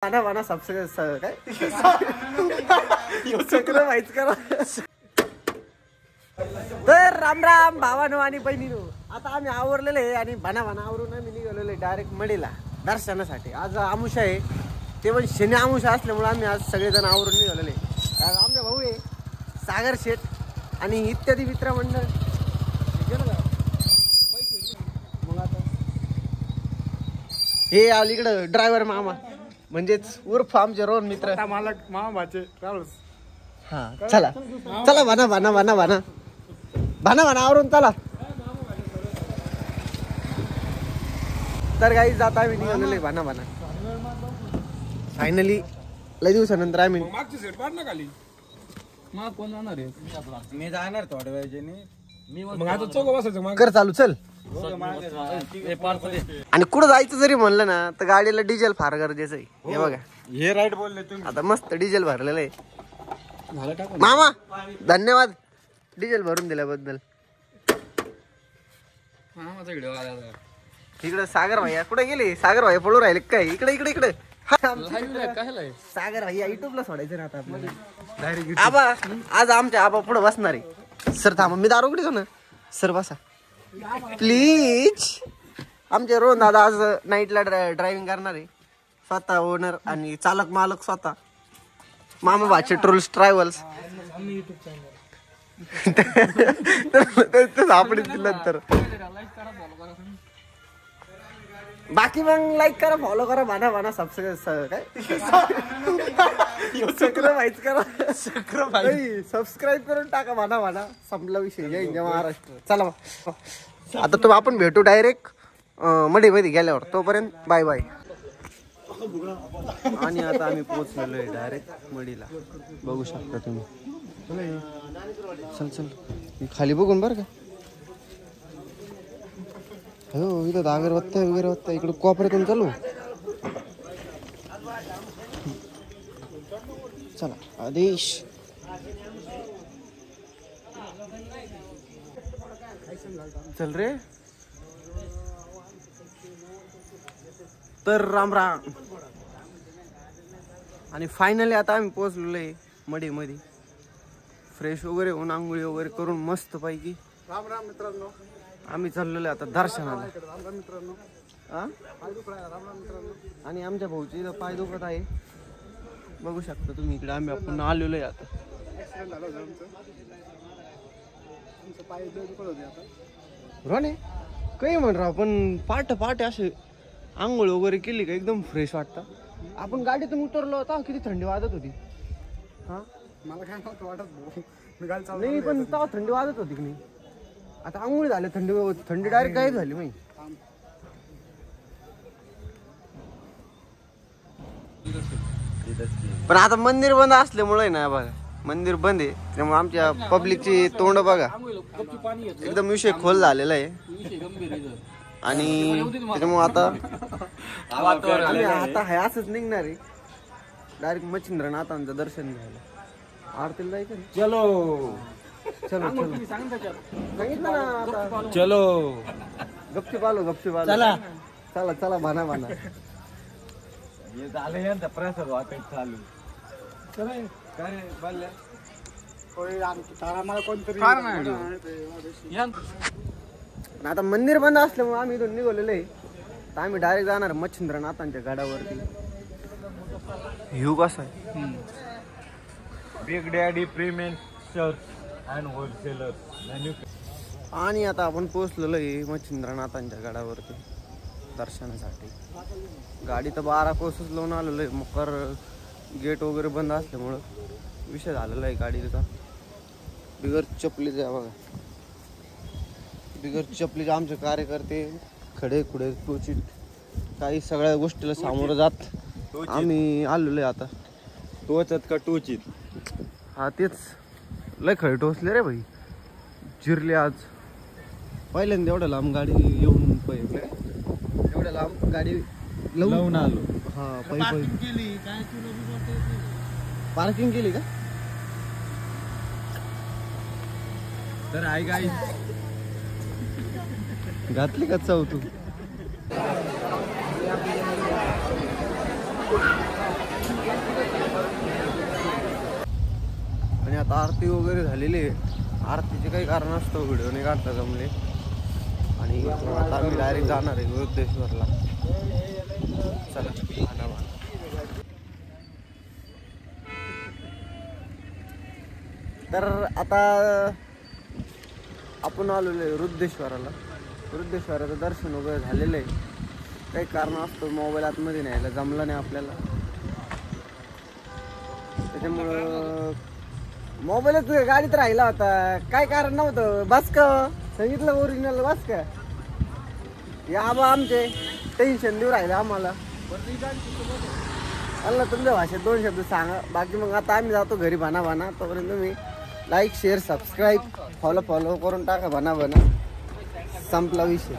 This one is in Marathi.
वाना सबसे काय चक्र माहित करा. तर राम राम भावानो आणि बहिणीनो, आता आम्ही आवरलेले आहे आणि भाना आवरून आम्ही निघालेलो डायरेक्ट मडीला दर्शनासाठी. आज आमुषा आहे, ते पण शनी आमुषा असल्यामुळे आम्ही आज सगळेजण आवरून निघालेले. आमचा भाऊ आहे सागर शेठ आणि इत्यादी मित्रमंडळ. मग आता हे अलीकडं ड्रायव्हर मामा म्हणजेच उर्फ आमचे रोहन मित्र मालक मामाचे ट्रॅव्हल्स. हा चला चला भाना आवरून चला. तर काही जात आम्ही निघालेलो आहे भाना. फायनली लय दिवसानंतर आम्ही मागची सीट पाड ना खाली. मग कोण जाणार आहे? मी जाणार थोड्या वेळेने. मग आता चौघ बसायचं मग. कर चालू चल. आणि कुठं जायचं जरी म्हणलं ना तर गाडीला डिझेल फार गरजेचं आहे. हे बघा हे राईट बोलले तुम्ही. आता मस्त डिझेल भरलेलं आहे. मामा धन्यवाद डिझेल भरून दिल्याबद्दल. इकडे सागर भैया कुठे गेले? सागर भैया पळू राहिले काय? इकडे सागर भैया युट्यूबला सोडायचं ना आता आपल्याला. आबा आज आमच्या आबा पुढे बसणार आहे. सर थांबा मी दारू कुठे ना सर बसा प्लीज. आमचे रोहन दादा आज नाईटला ड्रायव्हिंग करणार आहे. स्वतः ओनर आणि चालक मालक स्वतः मामा भाचे ट्रोल्स ट्रॅव्हल्स. सापडील नंतर. बाकी मग लाईक करा, फॉलो करा, भाना सबस्क्राईब काय चक्र माहित करा. सबस्क्राईब करून टाका भाना. संपला विषय. जय हिंद महाराष्ट्र. चला आता तो आपण भेटू डायरेक्ट मडीमध्ये गेल्यावर. तोपर्यंत बाय बाय. आणि आता आम्ही पोहोचलेलो आहे डायरेक्ट मडीला. बघू शकता तुम्ही. चल खाली बघून बरं का. हो इथं अगरबत्त्या वगैरे होत्या. इकडे कोपऱ्यातून चालू. चला आदेश. चल रे. तर राम आणि फायनली आता आम्ही पोहोचलेलो आहे मडीमध्ये. फ्रेश वगैरे होऊन आंघोळी वगैरे करून मस्त पैकी राम मित्रांनो. आम्ही चाललेलो आता दर्शनाला. राम मित्रांनो. पाय दुखलाय राम मित्रांनो. आणि आमच्या भाऊची इथं पाय दुखत आहे. बघू शकता तुम्ही इकडे आम्ही आपण आलेलो आहे आता. ऍक्सिडेंट झालं होतं आमचं पाय दुखत होते आता. रोने काही म्हण राव पण पाट असे आंघोळ वगैरे केली का एकदम फ्रेश वाटतं. आपण गाडीतून उतरलो होता किती थंडी वाजत होती. हा मला काय नव्हतं वाटत भाऊ. मी गाडी चालू नाही पण तेव्हा थंडी वाजत होती की नाही. आता आंघोळी झाली थंडी डायरेक्ट गायब झाली. माहिती पण आता मंदिर बंद असल्यामुळे ना बघा. मंदिर बंद आहे त्यामुळे आमच्या पब्लिकची तोंड बघा एकदम विषय खोल झालेला आहे. आणि त्याच्यामुळे आता आहे असंच निघणार आहे डायरेक्ट मच्छिंद्रनाथांचं दर्शन घ्यायला. आरतीला जायचं. चलो सांगितलं ना आता. चलो गपचूप आलो. चला भाना. हे झालं यांचा प्रसाद वाटायचं चालू. काय रे बाल्या मला कोणतरी आता मंदिर बंद असल्यामुळे आम्ही इथून निघालेलो आहे. तर आम्ही डायरेक्ट जाणार मच्छिंद्रनाथांच्या गडावरती. व्ह्यू कसा आहे. Big daddy premium shirt and wholesaler. आणि आता आपण पोहोचलेलो आहे मच्छिंद्रनाथांच्या गडावरती दर्शनासाठी. गाडी तर 12 कोसच लावून आलेलो आहे. मकर गेट वगैरे बंद असल्यामुळं विषय झालेला आहे गाडीचा. बिगर चपलीचा बघा. बिगर चपलीचे आमचे कार्यकर्ते खडे खुडे टोचित काही सगळ्या गोष्टीला सामोरं जात आम्ही आलेलो आहे आता. टोचत का टोचित. हा तेच लय खडे टोचले रे भाई. जिरले आज पहिल्यांदा एवढ्या लांब गाडी येऊन एवढ्या लांब गाडी लावून आलो. हा पार्किंग केली का. तर आई गाई घातली का चव तू. आता आरती वगैरे झालेली आहे. आरतीचे काही कारण असतं व्हिडिओ नाही काढता जमले. आणि आता आम्ही डायरेक्ट जाणार आहे वृद्धेश्वरला. चला तर आता आपण आलेलो आहे वृद्धेश्वराला. वृद्धेश्वराचं दर्शन वगैरे झालेलं आहे. काही कारण असतं मोबाईल आतमध्ये न्यायला जमलं नाही आपल्याला. त्याच्यामुळं मोबाईलच गाडीत राहिला होता. काय कारण नव्हतं. बस का सांगितलं ओरिजिनल बस का. या आबा आमचे टेन्शन देऊ राहिले आम्हाला. अल्ला तुमच्या भाषेत 2 शब्द सांगा. बाकी मग आता आम्ही जातो घरी बना. तोपर्यंत तुम्ही लाईक शेअर सबस्क्राईब फॉलो करून टाका. बना संपला विषय.